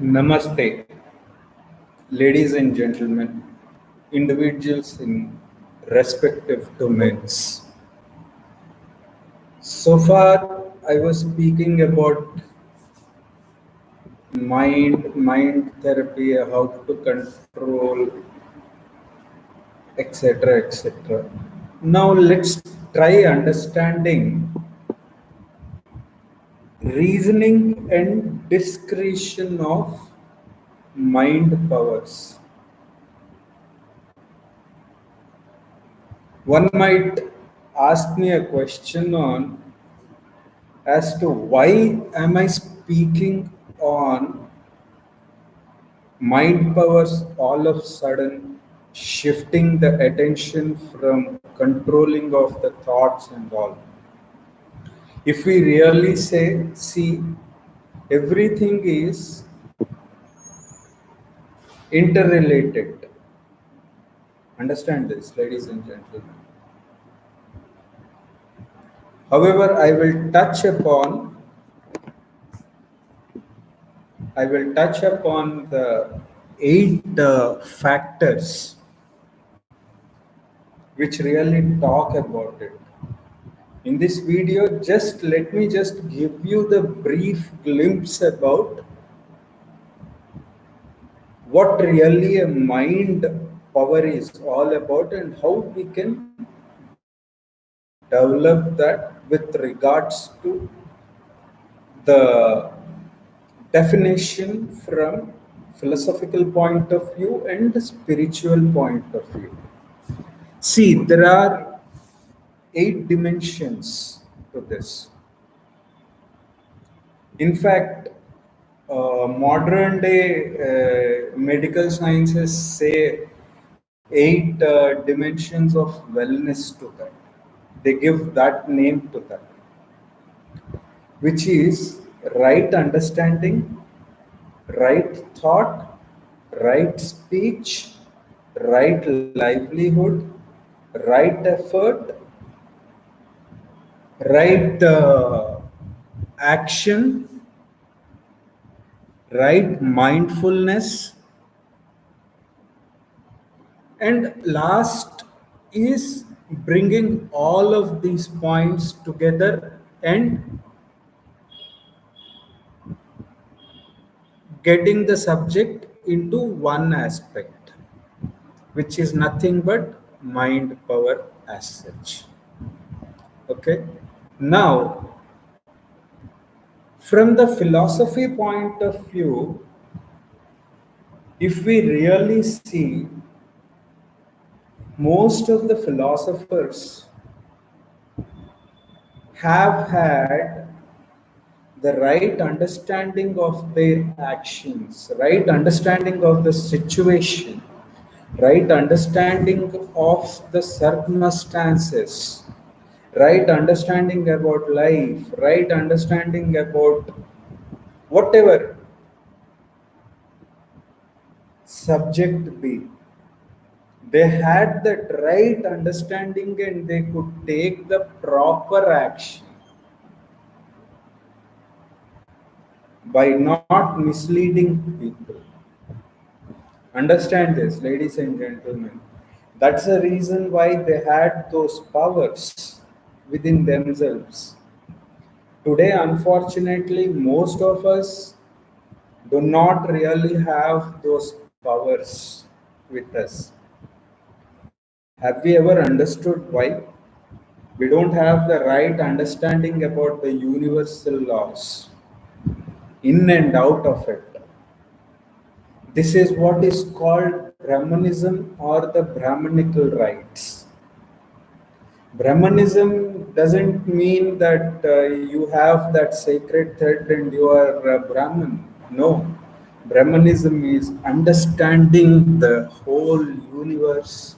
Namaste, ladies and gentlemen, individuals in respective domains. So far, I was speaking about mind therapy, how to control, etc., etc. Now, let's try understanding reasoning and discretion of mind powers. One might ask me a question on as to why am I speaking on mind powers all of a sudden, shifting the attention from controlling of the thoughts and all. If we really say, see, everything is interrelated. Understand this, ladies and gentlemen. However, I will touch upon the eight factors which really talk about it. In this video, let me give you the brief glimpse about what really a mind power is all about and how we can develop that with regards to the definition from philosophical point of view and spiritual point of view. See, there are eight dimensions to this. In fact, modern day medical sciences say eight dimensions of wellness to that. They give that name to that, which is right understanding, right thought, right speech, right livelihood, right effort, right action, right mindfulness, and last is bringing all of these points together and getting the subject into one aspect, which is nothing but mind power as such. Okay. Now, from the philosophy point of view, if we really see, most of the philosophers have had the right understanding of their actions, right understanding of the situation, right understanding of the circumstances, right understanding about life, right understanding about whatever subject be. They had that right understanding and they could take the proper action by not misleading people. Understand this, ladies and gentlemen. That's the reason why they had those powers within themselves. Today, unfortunately, most of us do not really have those powers with us. Have we ever understood why? We don't have the right understanding about the universal laws, in and out of it. This is what is called Brahmanism or the Brahmanical rights. Brahmanism doesn't mean that you have that sacred thread and you are a Brahman. No. Brahmanism is understanding the whole universe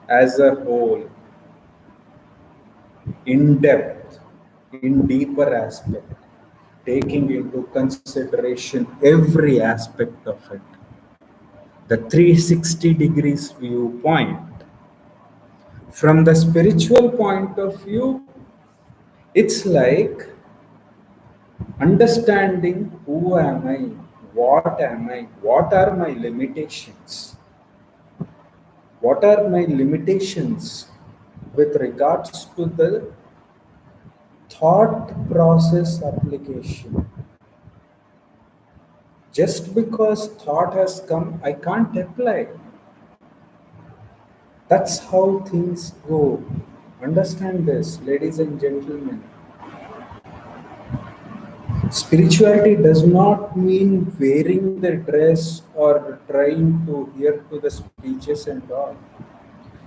as a whole, in depth, in deeper aspect, taking into consideration every aspect of it. The 360 degrees viewpoint. From the spiritual point of view, it's like understanding who am I, what am I? What are my limitations? What are my limitations with regards to the thought process application? Just because thought has come, I can't apply. That's how things go. Understand this, ladies and gentlemen. Spirituality does not mean wearing the dress or trying to hear to the speeches and all.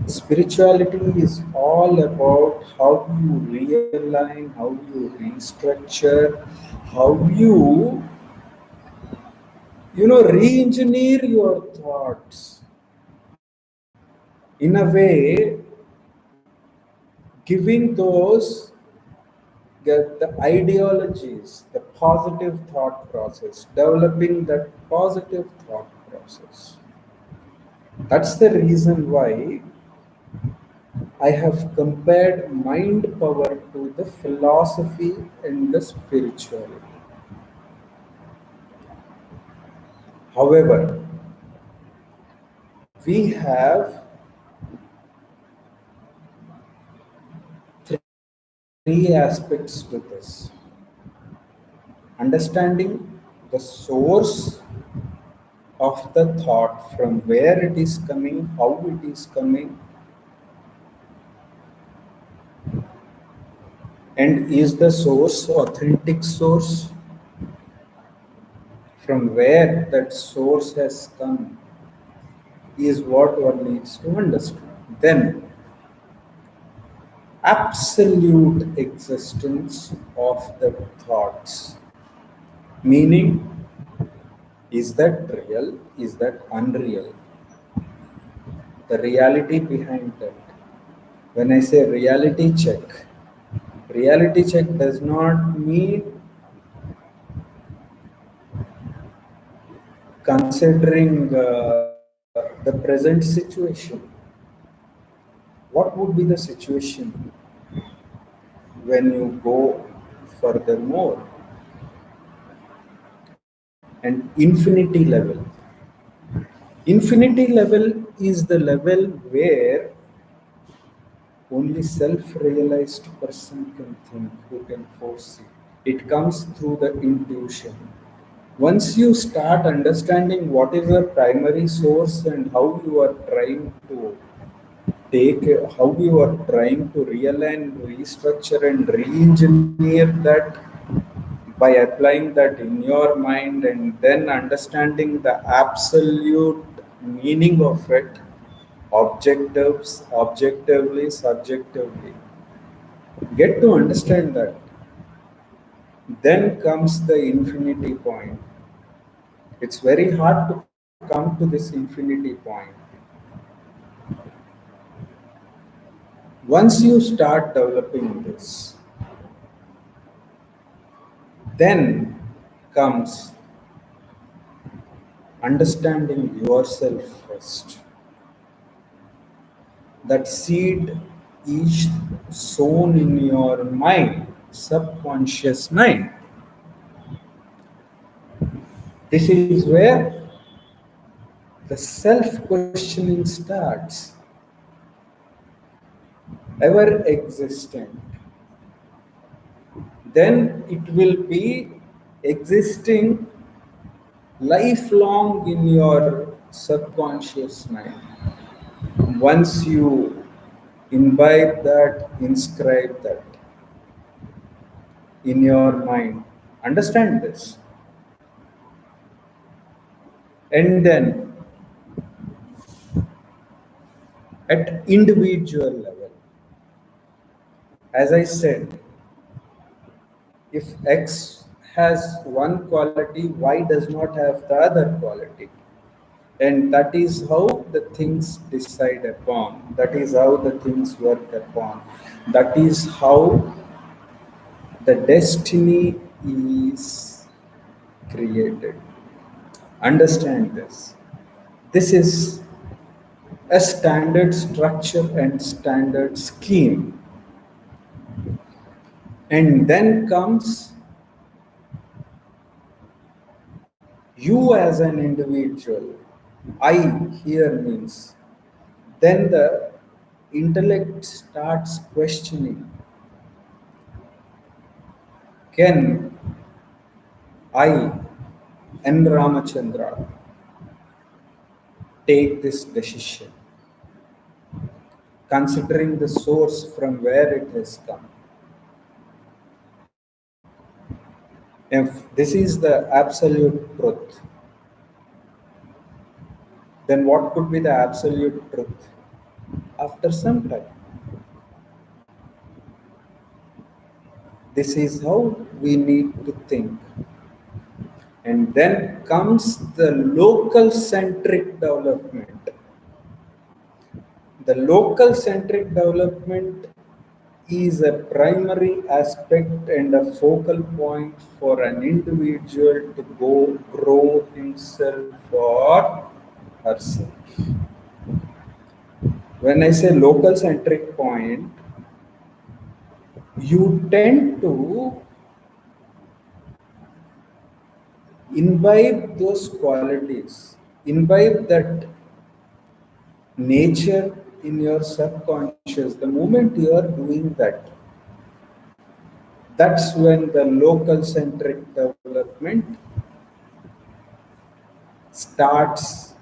Spirituality is all about how you realign, how you restructure, how you re-engineer your thoughts in a way, giving those the ideologies, the positive thought process, developing that positive thought process. That's the reason why I have compared mind power to the philosophy and the spirituality. However, we have three aspects to this: understanding the source of the thought, from where it is coming, how it is coming, and is the source authentic source, from where that source has come, is what one needs to understand. Then, absolute existence of the thoughts, meaning, is that real, is that unreal, the reality behind that. When I say reality check does not mean considering the present situation. What would be the situation when you go furthermore? And infinity level is the level where only self-realized person can think, who can foresee. It comes through the intuition. Once you start understanding what is the primary source and how you are trying to take, how you are trying to realign, restructure, and re-engineer that by applying that in your mind and then understanding the absolute meaning of it, objectively, subjectively, get to understand that. Then comes the infinity point. It's very hard to come to this infinity point. Once you start developing this, then comes understanding yourself first. That seed is sown in your mind, subconscious mind. This is where the self questioning starts, ever existent. Then it will be existing lifelong in your subconscious mind. Once you imbibe that, inscribe that in your mind, understand this. And then at individual level, as I said, if X has one quality, Y does not have the other quality. And that is how the things decide upon. That is how the things work upon. That is how the destiny is created. Understand this. This is a standard structure and standard scheme. And then comes You as an individual, I here means, then the intellect starts questioning, can I, N. Ramachandra, take this decision, considering the source from where it has come? If this is the absolute truth, then what could be the absolute truth? After some time, this is how we need to think. And then comes the local centric development. The local centric development is a primary aspect and a focal point for an individual to go grow himself or herself. When I say local centric point, you tend to imbibe those qualities, imbibe that nature in your subconscious. The moment you are doing that, that's when the local centric development starts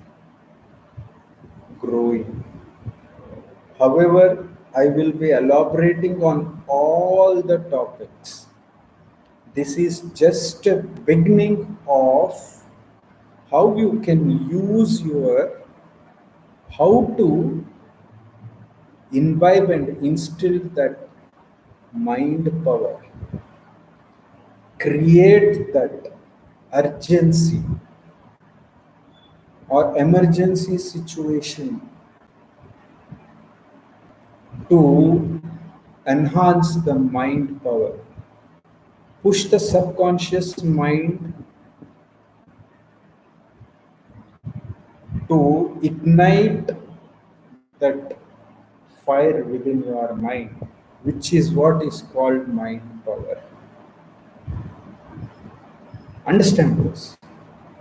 growing. However, I will be elaborating on all the topics. This is just a beginning of how you can use your, how to imbibe and instill that mind power, create that urgency or emergency situation to enhance the mind power, push the subconscious mind to ignite that fire within your mind, which is what is called mind power. Understand this.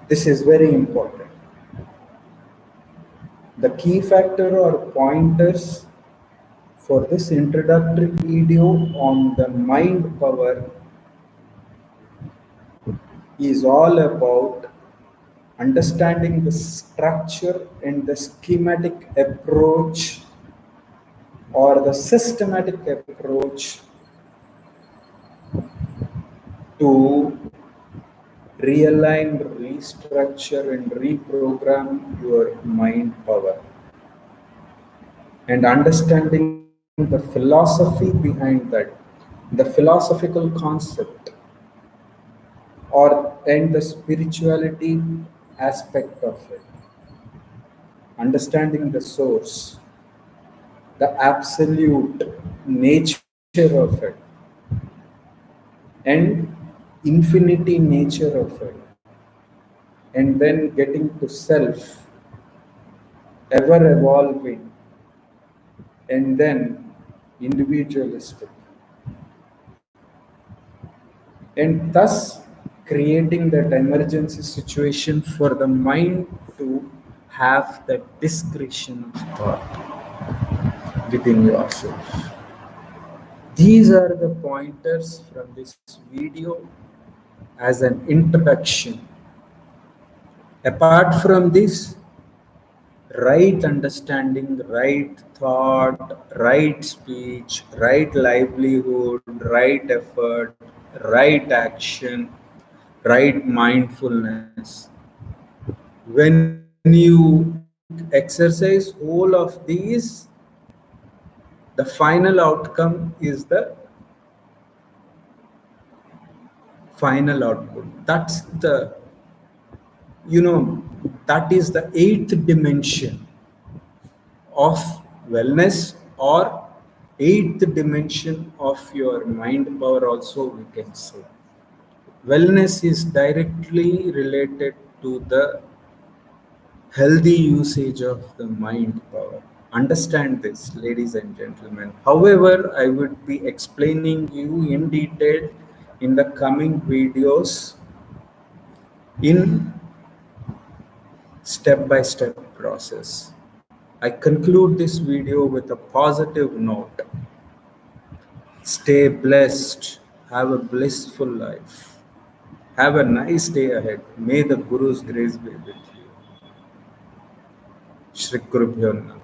This is very important. The key factor or pointers for this introductory video on the mind power is all about understanding the structure and the schematic approach or the systematic approach to realign, restructure, and reprogram your mind power, and understanding the philosophy behind that, the philosophical concept, or and the spirituality aspect of it, understanding the source, the absolute nature of it, and infinity nature of it, and then getting to self, ever evolving, and then individualistic, and thus creating that emergency situation for the mind to have that discretion of thought within yourself. These are the pointers from this video as an introduction. Apart from this, right understanding, right thought, right speech, right livelihood, right effort, right action, right mindfulness. When you exercise all of these, the final outcome is the final output. That's the, you know, that is the eighth dimension of wellness, or eighth dimension of your mind power also, we can say. Wellness is directly related to the healthy usage of the mind power. Understand this, ladies and gentlemen. However, I would be explaining you in detail in the coming videos in step by step process. I conclude this video with a positive note. Stay blessed. Have a blissful life. Have a nice day ahead. May the Guru's grace be with you. Shri Gurubhyo Namaः.